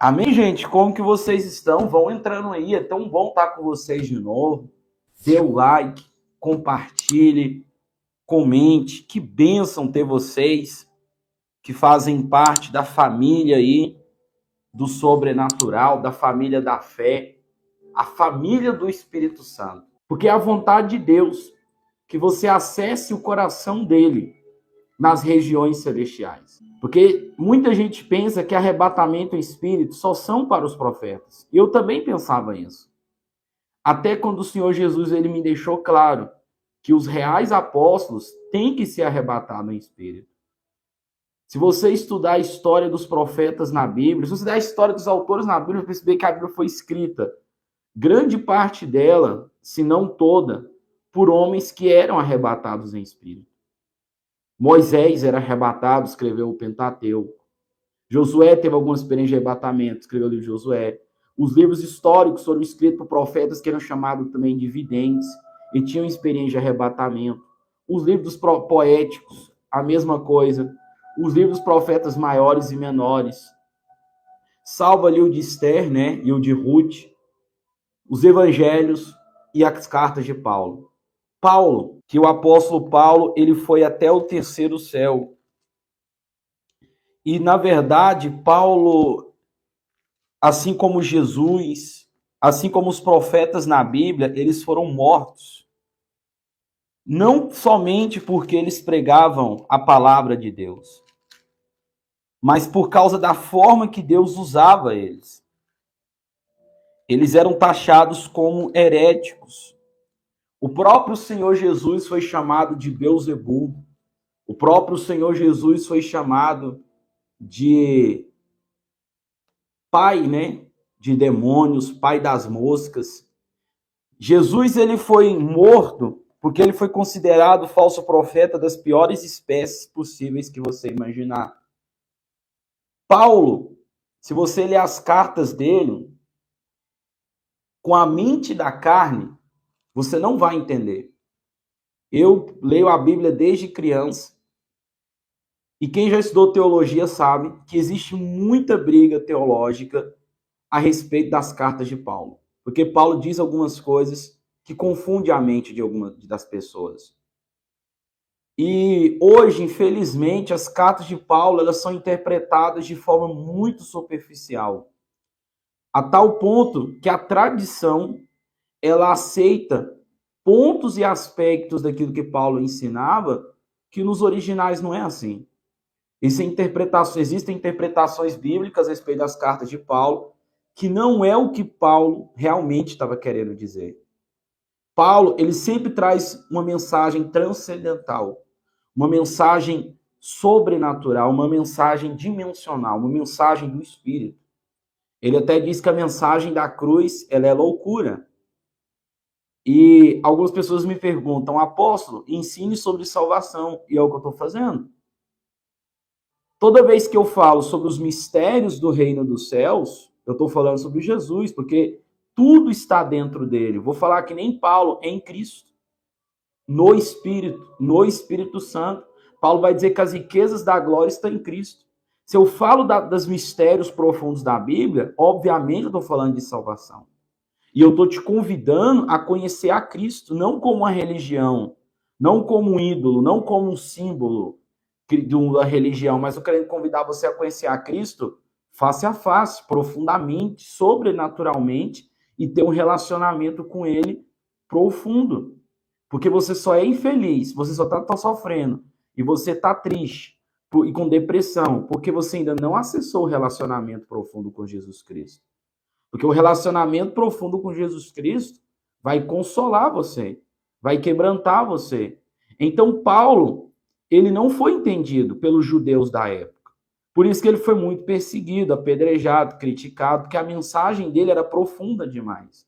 Amém, gente? Como que vocês estão? Vão entrando aí, é tão bom estar com vocês de novo. Dê o like, compartilhe, comente. Que bênção ter vocês que fazem parte da família aí do sobrenatural, da família da fé, a família do Espírito Santo. Porque é a vontade de Deus que você acesse o coração dele nas regiões celestiais. Porque muita gente pensa que arrebatamento e espírito só são para os profetas. E eu também pensava isso. Até quando o Senhor Jesus ele me deixou claro que os reais apóstolos têm que ser arrebatados em espírito. Se você estudar a história dos profetas na Bíblia, se você estudar a história dos autores na Bíblia, você vai perceber que a Bíblia foi escrita, grande parte dela, se não toda, por homens que eram arrebatados em espírito. Moisés era arrebatado, escreveu o Pentateuco. Josué teve algumas experiências de arrebatamento, escreveu o livro de Josué. Os livros históricos foram escritos por profetas que eram chamados também de videntes e tinham experiência de arrebatamento. Os livros poéticos, a mesma coisa. Os livros profetas maiores e menores. Salvo ali o de Esther, né, e o de Ruth. Os evangelhos e as cartas de Paulo. Paulo, que o apóstolo Paulo, ele foi até o terceiro céu. E, na verdade, Paulo, assim como Jesus, assim como os profetas na Bíblia, eles foram mortos. Não somente porque eles pregavam a palavra de Deus, mas por causa da forma que Deus usava eles. Eles eram taxados como heréticos. O próprio Senhor Jesus foi chamado de Beelzebul. O próprio Senhor Jesus foi chamado de pai, né, de demônios, pai das moscas. Jesus ele foi morto porque ele foi considerado falso profeta das piores espécies possíveis que você imaginar. Paulo, se você ler as cartas dele, com a mente da carne, você não vai entender. Eu leio a Bíblia desde criança. E quem já estudou teologia sabe que existe muita briga teológica a respeito das cartas de Paulo. Porque Paulo diz algumas coisas que confundem a mente de algumas das pessoas. E hoje, infelizmente, as cartas de Paulo elas são interpretadas de forma muito superficial. A tal ponto que a tradição ela aceita pontos e aspectos daquilo que Paulo ensinava que nos originais não é assim. Existem interpretações bíblicas a respeito das cartas de Paulo que não é o que Paulo realmente estava querendo dizer. Paulo, ele sempre traz uma mensagem transcendental, uma mensagem sobrenatural, uma mensagem dimensional, uma mensagem do Espírito. Ele até diz que a mensagem da cruz, ela é loucura. E algumas pessoas me perguntam, apóstolo, ensine sobre salvação. E é o que eu estou fazendo. Toda vez que eu falo sobre os mistérios do reino dos céus, eu estou falando sobre Jesus, porque tudo está dentro dele. Vou falar que nem Paulo, em Cristo, no Espírito Santo. Paulo vai dizer que as riquezas da glória estão em Cristo. Se eu falo dos mistérios profundos da Bíblia, obviamente eu estou falando de salvação. E eu estou te convidando a conhecer a Cristo, não como uma religião, não como um ídolo, não como um símbolo da religião, mas eu quero convidar você a conhecer a Cristo face a face, profundamente, sobrenaturalmente, e ter um relacionamento com Ele profundo. Porque você só é infeliz, você só está sofrendo, e você está triste e com depressão, porque você ainda não acessou o relacionamento profundo com Jesus Cristo. Porque o relacionamento profundo com Jesus Cristo vai consolar você, vai quebrantar você. Então, Paulo, ele não foi entendido pelos judeus da época. Por isso que ele foi muito perseguido, apedrejado, criticado, porque a mensagem dele era profunda demais.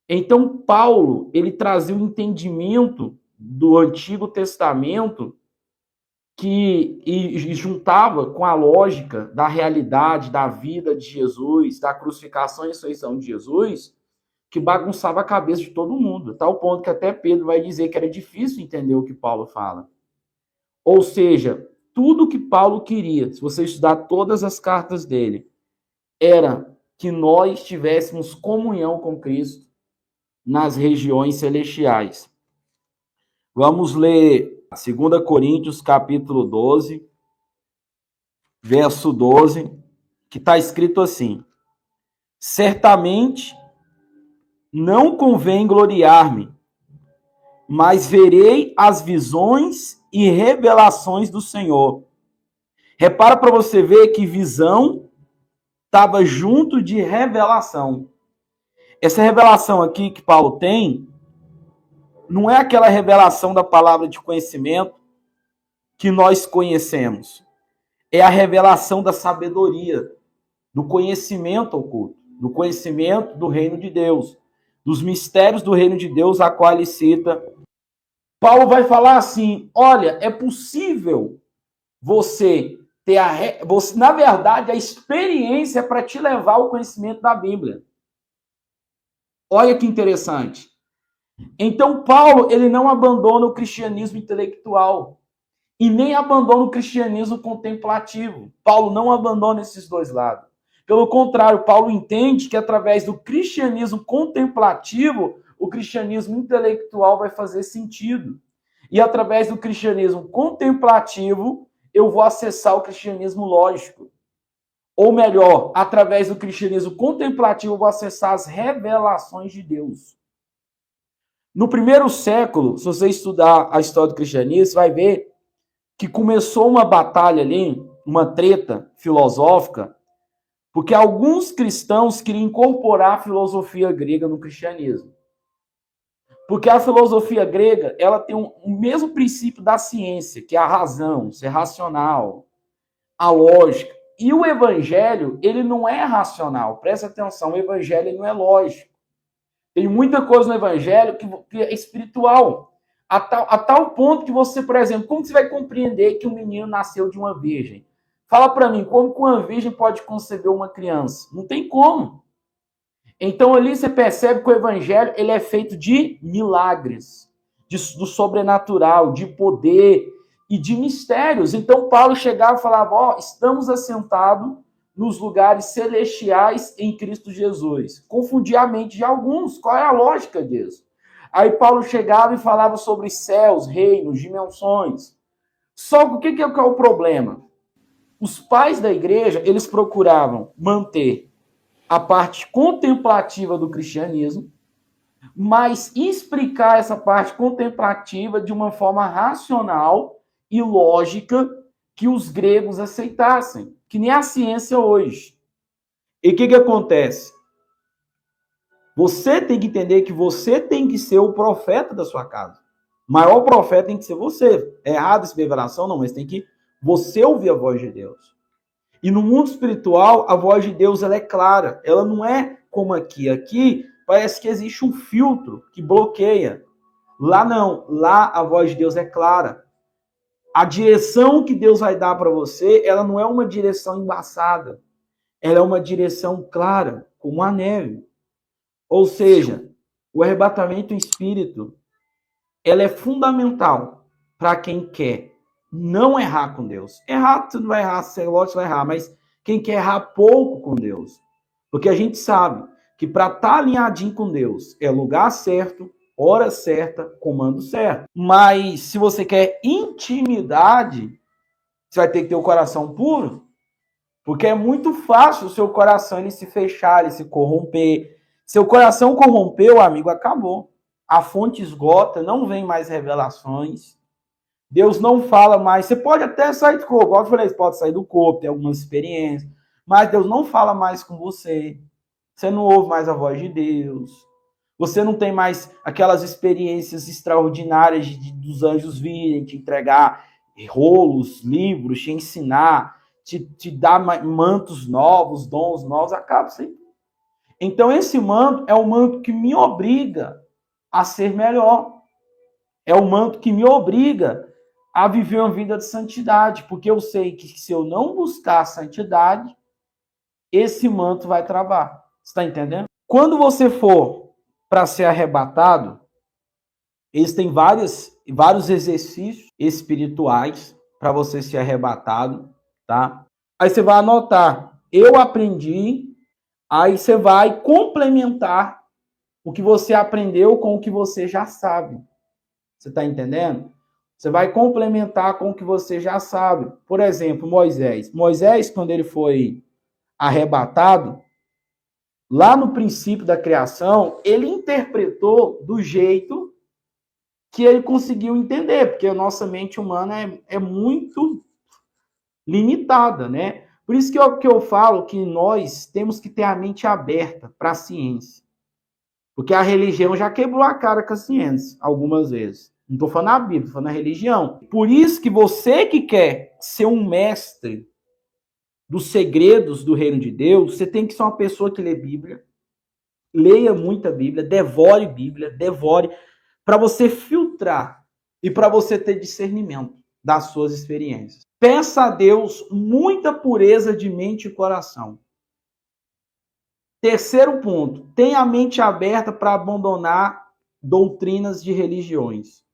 Então, Paulo, ele trazia um entendimento do Antigo Testamento e juntava com a lógica da realidade, da vida de Jesus, da crucificação e ressurreição de Jesus, que bagunçava a cabeça de todo mundo. A tal ponto que até Pedro vai dizer que era difícil entender o que Paulo fala. Ou seja, tudo que Paulo queria, se você estudar todas as cartas dele, era que nós tivéssemos comunhão com Cristo nas regiões celestiais. Vamos ler 2 Coríntios, capítulo 12, verso 12, que está escrito assim: certamente não convém gloriar-me, mas verei as visões e revelações do Senhor. Repara para você ver que visão estava junto de revelação. Essa revelação aqui que Paulo tem não é aquela revelação da palavra de conhecimento que nós conhecemos. É a revelação da sabedoria, do conhecimento oculto, do conhecimento do reino de Deus, dos mistérios do reino de Deus, a qual ele cita. Paulo vai falar assim: olha, é possível você ter na verdade, a experiência para te levar ao conhecimento da Bíblia. Olha que interessante. Então, Paulo, ele não abandona o cristianismo intelectual e nem abandona o cristianismo contemplativo. Paulo não abandona esses dois lados. Pelo contrário, Paulo entende que através do cristianismo contemplativo, o cristianismo intelectual vai fazer sentido. E através do cristianismo contemplativo, eu vou acessar o cristianismo lógico. Ou melhor, através do cristianismo contemplativo, eu vou acessar as revelações de Deus. No primeiro século, se você estudar a história do cristianismo, você vai ver que começou uma batalha ali, uma treta filosófica, porque alguns cristãos queriam incorporar a filosofia grega no cristianismo. Porque a filosofia grega, ela tem o mesmo princípio da ciência, que é a razão, ser racional, a lógica. E o evangelho, ele não é racional. Presta atenção, o evangelho não é lógico. Tem muita coisa no evangelho que é espiritual. A tal ponto que você, por exemplo, como você vai compreender que um menino nasceu de uma virgem? Fala para mim, como que uma virgem pode conceber uma criança? Não tem como. Então ali você percebe que o evangelho ele é feito de milagres, do sobrenatural, de poder e de mistérios. Então Paulo chegava e falava, ó, estamos assentados nos lugares celestiais em Cristo Jesus. Confundia a mente de alguns. Qual é a lógica disso? Aí Paulo chegava e falava sobre céus, reinos, dimensões. Só que o que é o problema? Os pais da igreja, eles procuravam manter a parte contemplativa do cristianismo, mas explicar essa parte contemplativa de uma forma racional e lógica que os gregos aceitassem, que nem a ciência hoje. E o que acontece? Você tem que entender que você tem que ser o profeta da sua casa. O maior profeta tem que ser você. É errado essa revelação? Não, mas tem que você ouvir a voz de Deus. E no mundo espiritual, a voz de Deus ela é clara. Ela não é como aqui. Aqui parece que existe um filtro que bloqueia. Lá não. Lá a voz de Deus é clara. A direção que Deus vai dar para você, ela não é uma direção embaçada. Ela é uma direção clara, como a neve. Ou seja, o arrebatamento em espírito, ela é fundamental para quem quer não errar com Deus. Errar, você não vai errar, você vai errar, mas quem quer errar pouco com Deus. Porque a gente sabe que para estar alinhadinho com Deus é lugar certo, hora certa, comando certo. Mas se você quer intimidade, você vai ter que ter o coração puro. Porque é muito fácil o seu coração ele se fechar, ele se corromper. Seu coração corrompeu, amigo, acabou. A fonte esgota, não vem mais revelações. Deus não fala mais. Você pode até sair do corpo. Como eu falei, você pode sair do corpo, ter algumas experiências. Mas Deus não fala mais com você. Você não ouve mais a voz de Deus. Você não tem mais aquelas experiências extraordinárias dos anjos virem, te entregar rolos, livros, te ensinar, te dar mantos novos, dons novos. Acaba sempre. Então esse manto é o manto que me obriga a ser melhor. É o manto que me obriga a viver uma vida de santidade, porque eu sei que se eu não buscar a santidade, esse manto vai travar. Você está entendendo? Quando você for para ser arrebatado, existem vários exercícios espirituais para você ser arrebatado, tá? Aí você vai anotar, eu aprendi Aí você vai complementar o que você aprendeu com o que você já sabe. Você está entendendo? Você vai complementar com o que você já sabe. Por exemplo, Moisés. Moisés, quando ele foi arrebatado, lá no princípio da criação, ele interpretou do jeito que ele conseguiu entender, porque a nossa mente humana é muito limitada, né? Por isso que eu falo que nós temos que ter a mente aberta para a ciência. Porque a religião já quebrou a cara com a ciência algumas vezes. Não estou falando na Bíblia, estou falando na religião. Por isso que você que quer ser um mestre dos segredos do reino de Deus, você tem que ser uma pessoa que lê Bíblia, leia muita Bíblia, devore, para você filtrar e para você ter discernimento das suas experiências. Peça a Deus muita pureza de mente e coração. Terceiro ponto, tenha a mente aberta para abandonar doutrinas de religiões.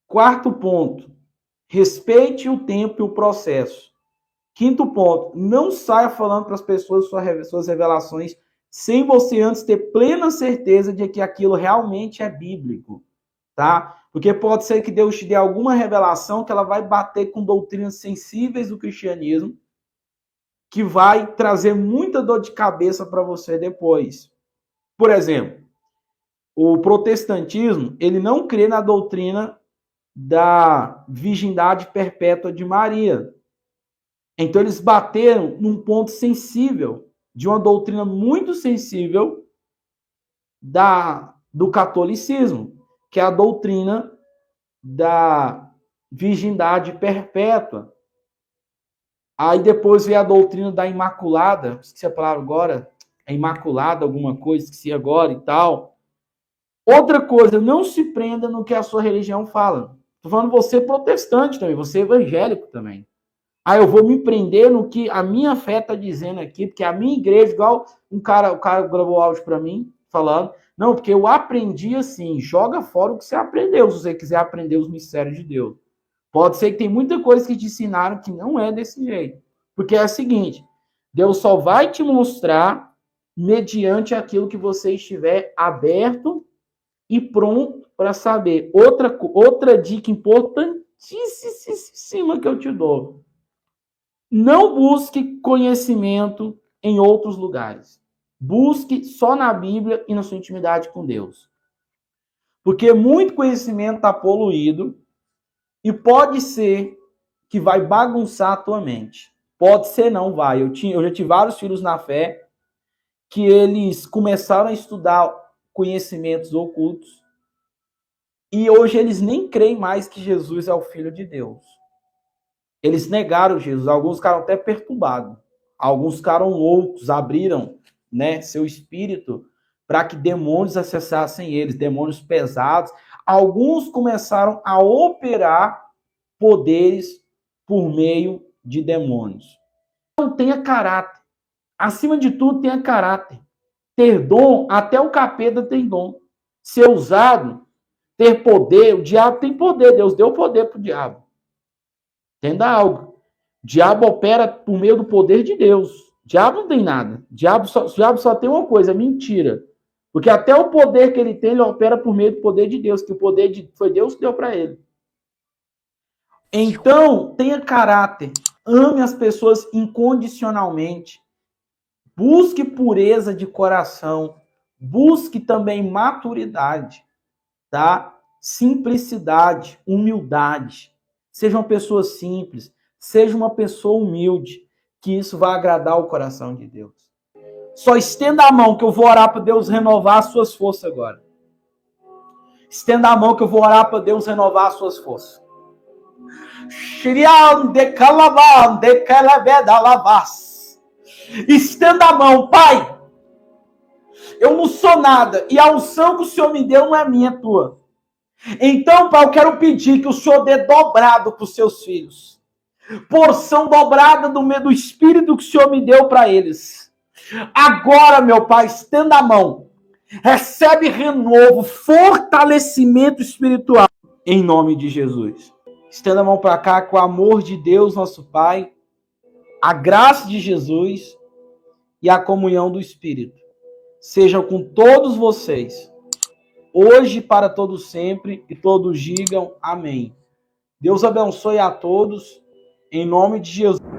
Quarto ponto, respeite o tempo e o processo. Quinto ponto, não saia falando para as pessoas suas revelações sem você antes ter plena certeza de que aquilo realmente é bíblico, tá? Porque pode ser que Deus te dê alguma revelação que ela vai bater com doutrinas sensíveis do cristianismo, que vai trazer muita dor de cabeça para você depois. Por exemplo, o protestantismo, ele não crê na doutrina da virgindade perpétua de Maria. Então eles bateram num ponto sensível, de uma doutrina muito sensível do catolicismo, que é a doutrina da virgindade perpétua. Aí depois veio a doutrina da Imaculada, esqueci a palavra agora, é Imaculada alguma coisa, esqueci agora e tal. Outra coisa, não se prenda no que a sua religião fala. Estou falando você protestante também, você evangélico também. Aí eu vou me prender no que a minha fé está dizendo aqui, porque a minha igreja, igual o cara gravou áudio para mim, falando, não, porque eu aprendi assim, joga fora o que você aprendeu, se você quiser aprender os mistérios de Deus. Pode ser que tem muita coisa que te ensinaram que não é desse jeito. Porque é o seguinte, Deus só vai te mostrar mediante aquilo que você estiver aberto e pronto para saber. Outra dica importantíssima que eu te dou. Não busque conhecimento em outros lugares. Busque só na Bíblia e na sua intimidade com Deus. Porque muito conhecimento está poluído e pode ser que vai bagunçar a tua mente. Pode ser, não vai. Eu já tive vários filhos na fé que eles começaram a estudar conhecimentos ocultos e hoje eles nem creem mais que Jesus é o Filho de Deus. Eles negaram Jesus, alguns ficaram até perturbados, alguns ficaram loucos, abriram, né, seu espírito para que demônios acessassem eles, demônios pesados. Alguns começaram a operar poderes por meio de demônios. Então tenha caráter. Acima de tudo, tenha caráter. Ter dom, até o capeta tem dom. Ser usado, ter poder, o diabo tem poder, Deus deu poder para o diabo. Entenda algo. O diabo opera por meio do poder de Deus. O diabo não tem nada. O diabo só tem uma coisa, mentira. Porque até o poder que ele tem, ele opera por meio do poder de Deus, que o poder foi Deus que deu para ele. Então, tenha caráter. Ame as pessoas incondicionalmente. Busque pureza de coração. Busque também maturidade, tá? Simplicidade, humildade. Seja uma pessoa simples, seja uma pessoa humilde, que isso vai agradar o coração de Deus. Só estenda a mão que eu vou orar para Deus renovar as suas forças agora. Estenda a mão que eu vou orar para Deus renovar as suas forças. Estenda a mão, Pai. Eu não sou nada e a unção que o Senhor me deu não é minha, é tua. Então, Pai, eu quero pedir que o Senhor dê dobrado para os seus filhos. Porção dobrada do Espírito que o Senhor me deu para eles. Agora, meu Pai, estenda a mão. Recebe renovo, fortalecimento espiritual. Em nome de Jesus. Estenda a mão para cá com o amor de Deus, nosso Pai. A graça de Jesus e a comunhão do Espírito seja com todos vocês, hoje e para todos sempre, e todos digam amém. Deus abençoe a todos, em nome de Jesus.